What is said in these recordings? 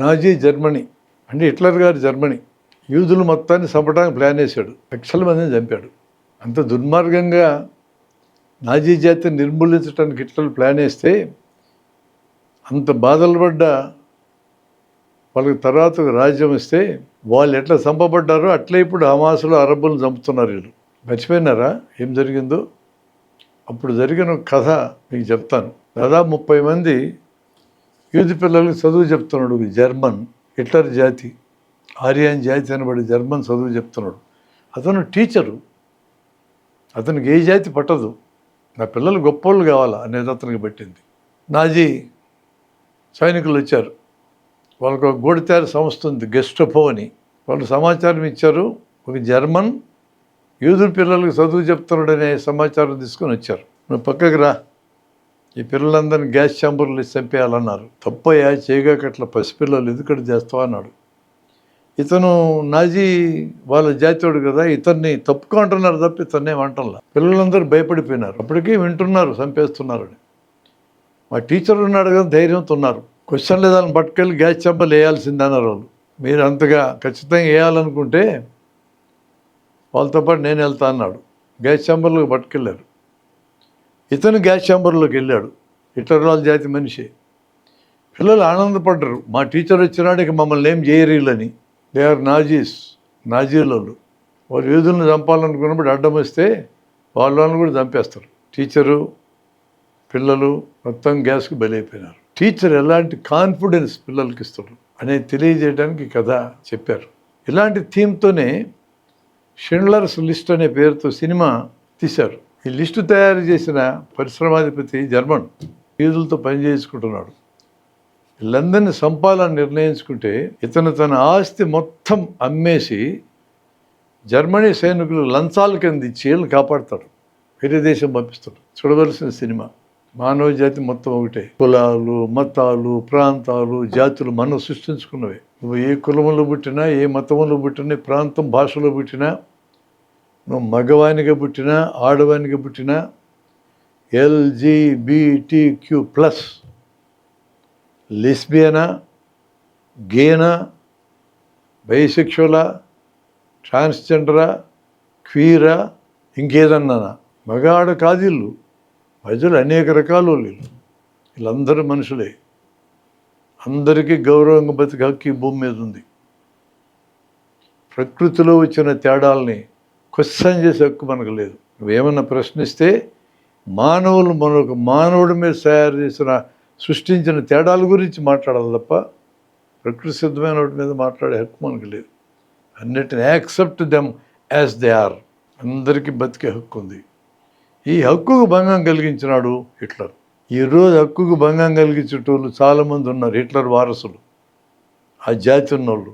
Nazi Germany అంటే Hitler గారు Germany యూదులు మొత్తాన్ని చంపడానికి ప్లాన్ వేశాడు. లక్షల మందిని చంపాడు. అంత దుర్మార్గంగా నాజీ జాతిని నిర్మూలించడానికి హిట్లర్ ప్లాన్ వేస్తే అంత బాధలు పడ్డ వాళ్ళకి తర్వాత రాజ్యం ఇస్తే వాళ్ళు ఎట్లా చంపబడ్డారో అట్లే ఇప్పుడు హమాసులు అరబ్బులను చంపుతున్నారు. వీళ్ళు మర్చిపోయినారా ఏం జరిగిందో? అప్పుడు జరిగిన కథ మీకు చెప్తాను. దాదాపు 30 మంది యూదు పిల్లలకి చదువు చెప్తున్నాడు. జర్మన్ హిట్లర్ జాతి, ఆర్యన్ జాతి అనబడి జర్మన్ చదువు చెప్తున్నాడు. అతను టీచరు. అతనికి ఏ జాతి పట్టదు, నా పిల్లలు గొప్పోళ్ళు కావాలా అనేది అతనికి పట్టింది. నాజీ సైనికులు వచ్చారు. వాళ్ళకు ఒక గూఢచారి సంస్థ ఉంది, గెస్టపో అని. వాళ్ళు సమాచారం ఇచ్చారు, ఒక జర్మన్ యూదు పిల్లలకు చదువు చెప్తున్నాడనే సమాచారం తీసుకొని వచ్చారు. నువ్వు పక్కకి రా, ఈ పిల్లలందరినీ గ్యాస్ ఛాంబర్లు చంపేయాలన్నారు. తప్పయ్యా, చేయగాకట్ల పసిపిల్లలు ఎందుకటి చేస్తావా అన్నాడు. ఇతను నాజీ వాళ్ళ జాతీయుడు కదా, ఇతన్ని తప్పుకో అంటున్నారు తప్ప ఇతన్నే వంటల్లా. పిల్లలందరూ భయపడిపోయినారు. అప్పటికీ వింటున్నారు చంపేస్తున్నారని. మా టీచర్ ఉన్నాడు కదా ధైర్యంతో ఉన్నారు. క్వశ్చన్ లేదని పట్టుకెళ్ళి గ్యాస్ ఛాంబర్లు వేయాల్సిందన్నారు వాళ్ళు. మీరు అంతగా ఖచ్చితంగా వేయాలనుకుంటే వాళ్ళతో పాటు నేను వెళ్తా అన్నాడు. గ్యాస్ ఛాంబర్లోకి పట్టుకెళ్ళారు. ఇతను గ్యాస్ ఛాంబర్లోకి వెళ్ళాడు. హిట్లర్ వాళ్ళ జాతి మనిషి. పిల్లలు ఆనందపడ్డారు, మా టీచర్ వచ్చినాడు, ఇక మమ్మల్ని ఏం చేయరీలని. They are నాజీలలో. వాళ్ళు యూదులను చంపాలనుకున్నప్పుడు అడ్డం వస్తే వాళ్ళని కూడా చంపేస్తారు. టీచరు పిల్లలు మొత్తం గ్యాస్కి బలైపోయినారు. టీచర్ ఎలాంటి కాన్ఫిడెన్స్ పిల్లలకి ఇస్తాడు అనేది తెలియజేయడానికి కథ చెప్పారు. ఇలాంటి థీమ్తోనే షిండ్లర్స్ లిస్ట్ అనే పేరుతో సినిమా తీశారు. ఈ లిస్టు తయారు చేసిన పరిశ్రమాధిపతి జర్మన్ యూదులతో పనిచేసుకుంటున్నాడు. వీళ్ళందరినీ చంపాలని నిర్ణయించుకుంటే ఇతను తన ఆస్తి మొత్తం అమ్మేసి జర్మనీ సైనికులు లంచాల కింద ఇచ్చి వీళ్ళని కాపాడుతాడు, వేరే దేశం పంపిస్తాడు. చూడవలసిన సినిమా. మానవ జాతి మొత్తం ఒకటే. కులాలు, మతాలు, ప్రాంతాలు, జాతులు మనం సృష్టించుకున్నవే. నువ్వు ఏ కులంలో పుట్టినా, ఏ మతంలో పుట్టినా, ప్రాంతం భాషలో పుట్టినా, నువ్వు మగవానిగా పుట్టినా, ఆడవానిగా పుట్టినా, LGBTQ+, లెస్బియనా, గేనా, బైసెక్షువలా, ట్రాన్స్జెండరా, క్వీరా, ఇంకేదన్నానా, మగాడ కాదిల్లు, ప్రజలు అనేక రకాలు. వీళ్ళందరూ మనుషులే. అందరికీ గౌరవంగా బతికే హక్కు ఈ భూమి మీద ఉంది. ప్రకృతిలో వచ్చిన తేడాలని క్వశ్చన్ చేసే హక్కు మనకు లేదు. నువ్వేమన్నా ప్రశ్నిస్తే మానవులు మరొక మానవుడి మీద తయారు చేసిన సృష్టించిన తేడాల గురించి మాట్లాడాలి తప్ప ప్రకృతి సిద్ధమైన వాటి మీద మాట్లాడే హక్కు మనకు లేదు. అన్నిటిని accept them as they are. అందరికీ బతికే హక్కు ఉంది. ఈ హక్కుకు భంగం కలిగించినాడు హిట్లర్. ఈరోజు హక్కుకు భంగం కలిగించేటోళ్ళు చాలామంది ఉన్నారు, హిట్లర్ వారసులు, ఆ జాతి ఉన్నోళ్ళు.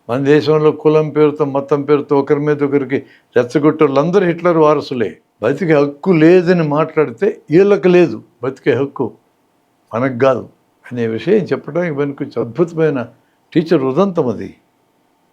మన దేశంలో కులం పేరుతో, మతం పేరుతో ఒకరి మీద ఒకరికి రెచ్చగొట్టేళ్ళు అందరూ హిట్లర్ వారసులే. బతికే హక్కు లేదని మాట్లాడితే వీళ్ళకి లేదు బతికే హక్కు, మనకు కాదు అనే విషయం చెప్పడానికి మనకు అద్భుతమైన టీచర్ ఉదంతం అది.